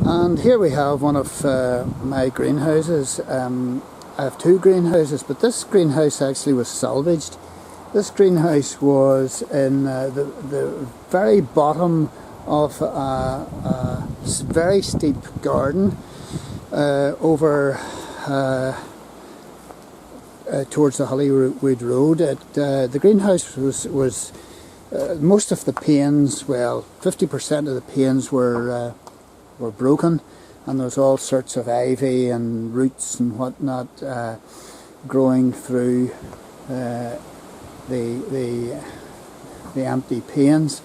And here we have one of my greenhouses. I have two greenhouses, but this greenhouse actually was salvaged. This greenhouse was in the very bottom of a very steep garden over towards the Hollywood Road. The greenhouse was most of the panes, well, 50% of the panes were broken, and there was all sorts of ivy and roots and whatnot growing through the empty panes.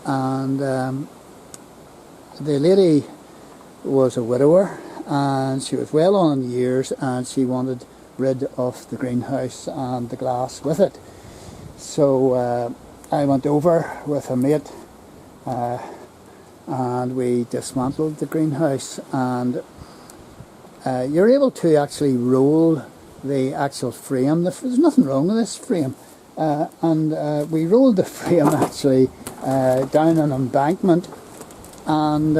And the lady was a widower, and she was well on in years, and she wanted rid of the greenhouse and the glass with it. So I went over with a mate and we dismantled the greenhouse, and you're able to actually roll the actual frame. There's nothing wrong with this frame, and we rolled the frame actually down an embankment and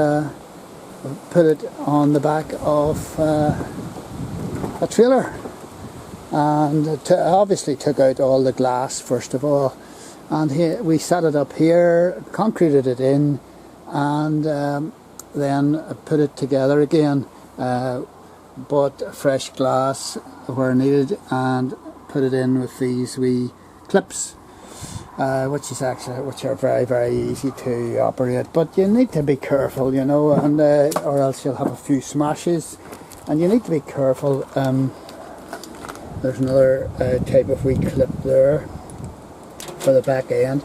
put it on the back of a trailer, and obviously took out all the glass first of all, and we set it up here, concreted it in, and then put it together again, bought fresh glass where needed and put it in with these wee clips, which are very, very easy to operate, but you need to be careful, you know, and or else you'll have a few smashes, and you need to be careful. There's another type of wee clip there for the back end,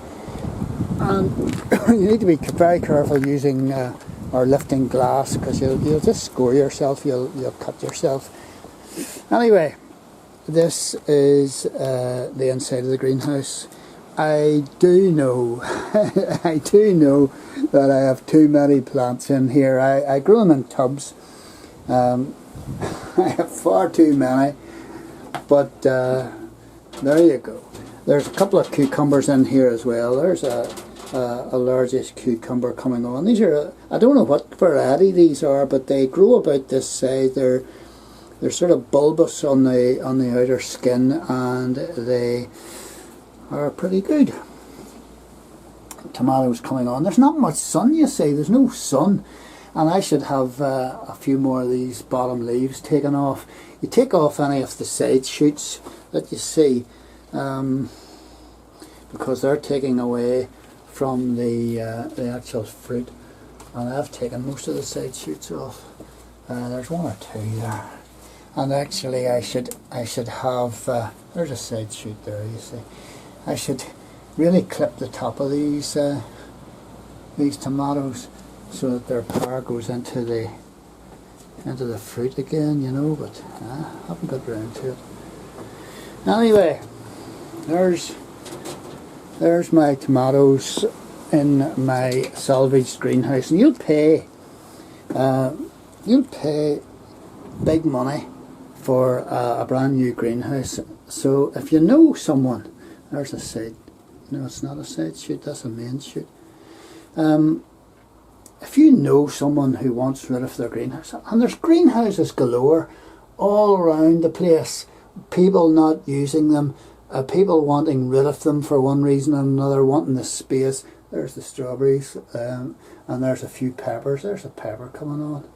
and you need to be very careful using or lifting glass, because you'll just score yourself, you'll cut yourself. Anyway, this is the inside of the greenhouse. I do know I do know that I have too many plants in here. I grow them in tubs. I have far too many, but there you go. There's a couple of cucumbers in here as well. There's a largish cucumber coming on. These are, I don't know what variety these are, but they grow about this size. They're sort of bulbous on the outer skin, and they are pretty good. Tomatoes coming on. There's not much sun, you see. There's no sun, and I should have a few more of these bottom leaves taken off. You take off any of the side shoots that you see, because they're taking away from the actual fruit, and I've taken most of the side shoots off. There's one or two there, and actually I should have there's a side shoot there, you see. I should really clip the top of these tomatoes so that their power goes into the fruit again, you know, but I haven't got round to it. Anyway, there's my tomatoes in my salvaged greenhouse, and you'll pay big money for a brand new greenhouse. So if you know someone, there's a side, no, it's not a side shoot, that's a main shoot. If you know someone who wants rid of their greenhouse, and there's greenhouses galore all around the place, people not using them, people wanting rid of them for one reason or another, wanting the space. There's the strawberries, and there's a few peppers. There's a pepper coming on,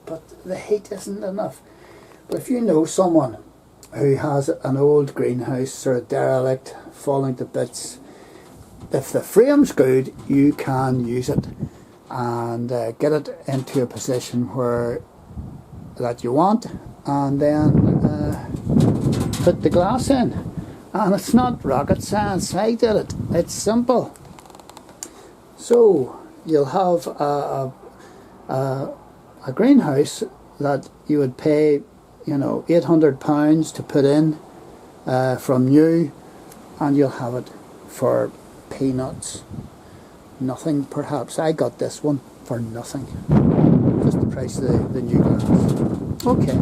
but the heat isn't enough. But if you know someone who has an old greenhouse or a derelict falling to bits, if the frame's good, you can use it and get it into a position where that you want, and then put the glass in. And it's not rocket science. I did it. It's simple. So you'll have a greenhouse that you would pay, you know, £800 to put in from new, and you'll have it for peanuts. Nothing, perhaps. I got this one for nothing. Just the price of the new glass. Okay.